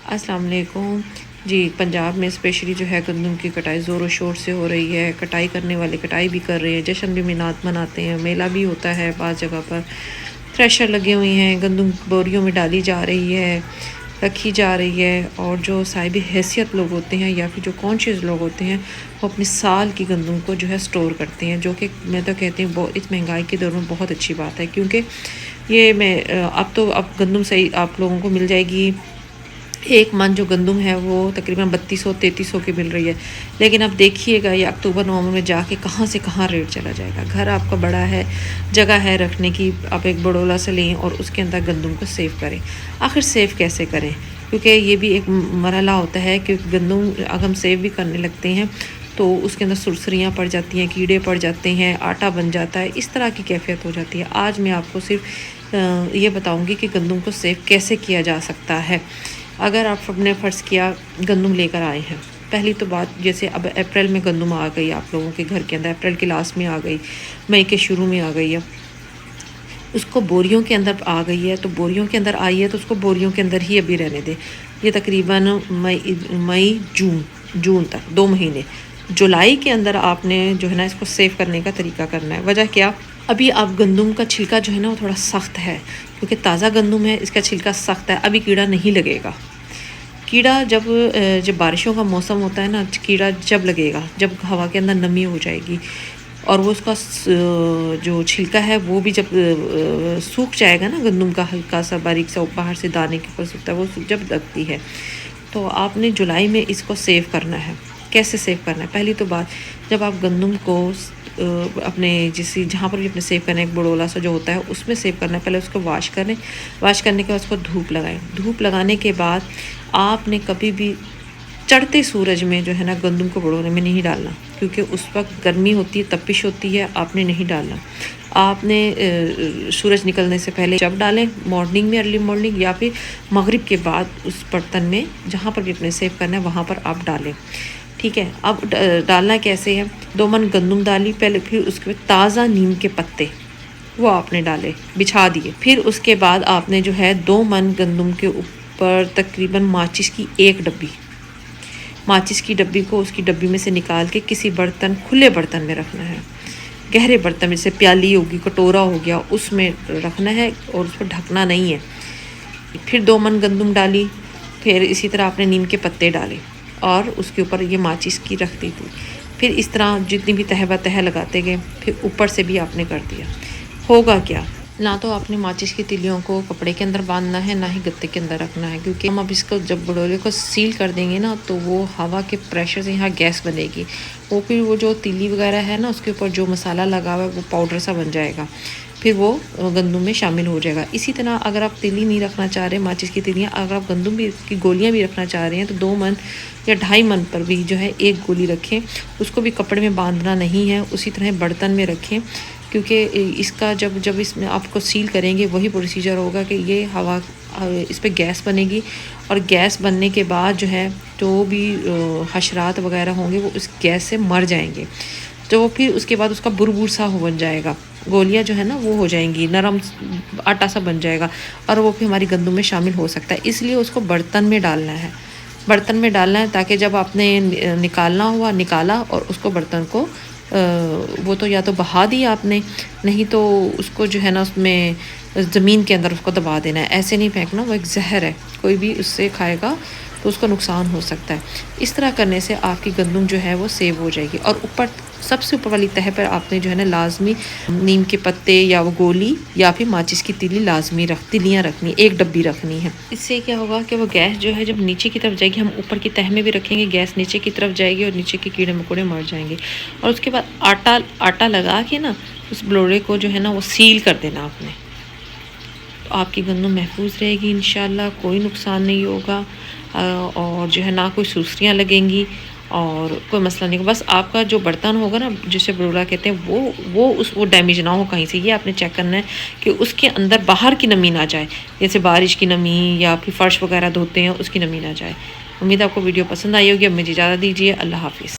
अस्सलाम वालेकुम जी। पंजाब में स्पेशली जो है गंदम की कटाई ज़ोर व शोर से हो रही है। कटाई करने वाले कटाई भी कर रहे हैं, जश्न भी मिनात मनाते हैं, मेला भी होता है। बाज़ जगह पर थ्रेशर लगे हुए हैं, गंदम बोरियों में डाली जा रही है, रखी जा रही है। और जो साहिब हैसियत लोग होते हैं या फिर जो कॉन्शियस लोग होते हैं वो अपने साल की गंदम को जो है स्टोर करते हैं, जो कि मैं तो कहती हूँ बहुत इस महंगाई के दौर में बहुत अच्छी बात है। क्योंकि ये मैं अब गंदम सही आप लोगों को मिल जाएगी। एक मन जो गंदम है वो तकरीबन 3200-3300 की मिल रही है। लेकिन अब देखिएगा ये अक्टूबर नवंबर में जाके कहाँ से कहाँ रेट चला जाएगा। घर आपका बड़ा है, जगह है रखने की, आप एक बड़ोला से लें और उसके अंदर गंदम को सेव करें। आखिर सेव कैसे करें, क्योंकि ये भी एक मरहला होता है कि गंदम अगर हम सेव भी करने लगते हैं तो उसके अंदर सुरसरियाँ पड़ जाती हैं, कीड़े पड़ जाते हैं, आटा बन जाता है, इस तरह की कैफियत हो जाती है। आज मैं आपको सिर्फ ये बताऊँगी कि गंदम को सेव कैसे किया जा सकता है। अगर आप अपने फ़र्ज़ किया गंदम लेकर आए हैं, पहली तो बात जैसे अब अप्रैल में गंदम आ गई आप लोगों के घर के अंदर, अप्रैल के लास्ट में आ गई, मई के शुरू में आ गई है, उसको बोरियों के अंदर आ गई है तो बोरियों के अंदर आई है तो उसको बोरियों के अंदर ही अभी रहने दें। ये तकरीबन मई जून तक 2 महीने। जुलाई के अंदर आपने जो है ना इसको सेव करने का तरीका करना है। वजह क्या, अभी आप गंदम का छिलका जो है ना वो थोड़ा सख्त है, क्योंकि ताज़ा गंदम है, इसका छिलका सख्त है, अभी कीड़ा नहीं लगेगा। कीड़ा जब बारिशों का मौसम होता है ना, कीड़ा जब लगेगा जब हवा के अंदर नमी हो जाएगी और वो उसका जो छिलका है वो भी जब सूख जाएगा ना, गंदम का हल्का सा बारीक सा बाहर से दाने के ऊपर सूखता है, वो जब लगती है तो आपने जुलाई में इसको सेव करना है। कैसे सेव करना है, पहली तो बात, जब आप गंदम को अपने जहाँ पर भी अपने सेव करना है, एक बड़ोला सा जो होता है उसमें सेव करना है। पहले उसको वॉश करें, वॉश करने के बाद उसको धूप लगाएं। धूप लगाने के बाद आपने कभी भी चढ़ते सूरज में जो है ना गंदम को बड़ोने में नहीं डालना, क्योंकि उस वक्त गर्मी होती है, तपिश होती है, आपने नहीं डालना। आपने सूरज निकलने से पहले जब डालें, मॉर्निंग में, अर्ली मॉर्निंग या फिर मगरिब के बाद उस बर्तन में जहाँ पर भी अपने सेव करना है वहाँ पर आप डालें। ठीक है, अब डालना कैसे है, 2 मन गंदम डाली पहले, फिर उसके बाद ताज़ा नीम के पत्ते वो आपने डाले, बिछा दिए। फिर उसके बाद आपने जो है 2 मन गंदम के ऊपर तकरीबन माचिस की 1 डब्बी, माचिस की डब्बी को उसकी डब्बी में से निकाल के किसी बर्तन, खुले बर्तन में रखना है, गहरे बर्तन में, जैसे प्याली होगी, कटोरा हो गया, उसमें रखना है और उस पर ढकना नहीं है। फिर 2 मन गंदम डाली, फिर इसी तरह आपने नीम के पत्ते डाले और उसके ऊपर ये माचिस की रख दी थी। फिर इस तरह जितनी भी तह ब तह लगाते गए, फिर ऊपर से भी आपने कर दिया। होगा क्या, ना तो आपने माचिस की तिलियों को कपड़े के अंदर बांधना है, ना ही गत्ते के अंदर रखना है, क्योंकि हम अब इसको जब बड़ोले को सील कर देंगे ना तो वो हवा के प्रेशर से यहाँ गैस बनेगी, वो फिर वो जो तिली वगैरह है ना उसके ऊपर जो मसाला लगा हुआ है वो पाउडर सा बन जाएगा, फिर वो गंदम में शामिल हो जाएगा। इसी तरह अगर आप तिली नहीं रखना चाह रहे, माचिस की तिलियाँ, अगर आप गंदम भी की गोलियाँ भी रखना चाह रहे हैं तो 2 मन या 2.5 मन पर भी जो है 1 गोली रखें। उसको भी कपड़े में बांधना नहीं है, उसी तरह बर्तन में रखें, क्योंकि इसका जब इसमें आपको सील करेंगे वही प्रोसीजर होगा कि ये हवा इस पर गैस बनेगी और गैस बनने के बाद जो है जो भी हशरात वगैरह होंगे वो उस गैस से मर जाएंगे, तो फिर उसके बाद उसका बुरबुर सा हो बन जाएगा, गोलियां जो है ना वो हो जाएंगी, नरम आटा सा बन जाएगा और वो फिर हमारी गंदम में शामिल हो सकता है। इसलिए उसको बर्तन में डालना है, बर्तन में डालना है, ताकि जब आपने निकालना हुआ निकाला और उसको बर्तन को वो तो या तो बहा दिया आपने, नहीं तो उसको जो है ना उसमें ज़मीन के अंदर उसको दबा देना है, ऐसे नहीं फेंकना, वो एक जहर है, कोई भी उससे खाएगा तो उसका नुकसान हो सकता है। इस तरह करने से आपकी गंदम जो है वो सेव हो जाएगी। और ऊपर सबसे ऊपर वाली तह पर आपने जो है ना लाजमी नीम के पत्ते या वो गोली या फिर माचिस की तिली लाजमी तिलियाँ रखनी, 1 डब्बी रखनी है। इससे क्या होगा कि वो गैस जो है जब नीचे की तरफ जाएगी, हम ऊपर की तह में भी रखेंगे, गैस नीचे की तरफ जाएगी और नीचे के कीड़े मकोड़े मर जाएंगे। और उसके बाद आटा लगा के ना उस ब्लोड़े को जो है ना वो सील कर देना आपने, तो आपकी गंदम महफूज रहेगी इंशाल्लाह, कोई नुकसान नहीं होगा और जो है ना कोई सुस्रियाँ लगेंगी और कोई मसला नहीं होगा। बस आपका जो बर्तन होगा ना जिसे बरोला कहते हैं वो डैमेज ना हो कहीं से, ये आपने चेक करना है कि उसके अंदर बाहर की नमी ना जाए, जैसे बारिश की नमी या फिर फ़र्श वगैरह धोते हैं उसकी नमी ना जाए। उम्मीद आपको वीडियो पसंद आई होगी। अब मुझे इजाज़त दीजिए, अल्लाह हाफिज़।